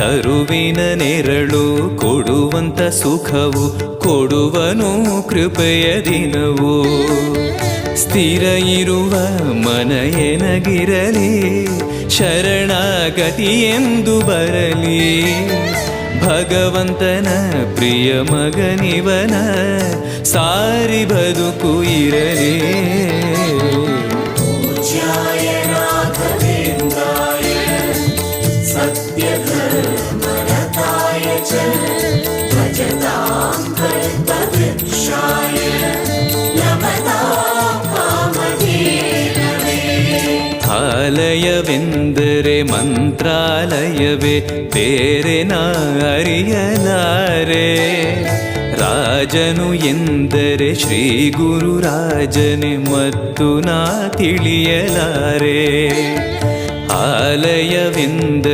ತರುವಿನ ನೆರಳು ಕೊಡುವಂತ ಸುಖವು ಕೊಡುವನು ಕೃಪೆಯ ದಿನವು. ಸ್ಥಿರ ಇರುವ ಮನ ಎನಗಿರಲಿ ಶರಣಾಗತಿ ಎಂದು ಬರಲಿ. ಭಗವಂತನ ಪ್ರಿಯ ಮಗನಿವನ ಸಾರಿ ಬದುಕು ಇರಲಿ. ಆಲಯವೆಂದರೆ ಮಂತ್ರಾಲಯವೇ ಬೇರೆ ನಾ ಅರಿಯಲಾರೆ. ರಾಜನು ಎಂದರೆ ಶ್ರೀ ಗುರುರಾಜನೇ ಮತ್ತು ನಾ ತಿಳಿಯಲಾರೆ. ಆಲಯವೆಂದರೆ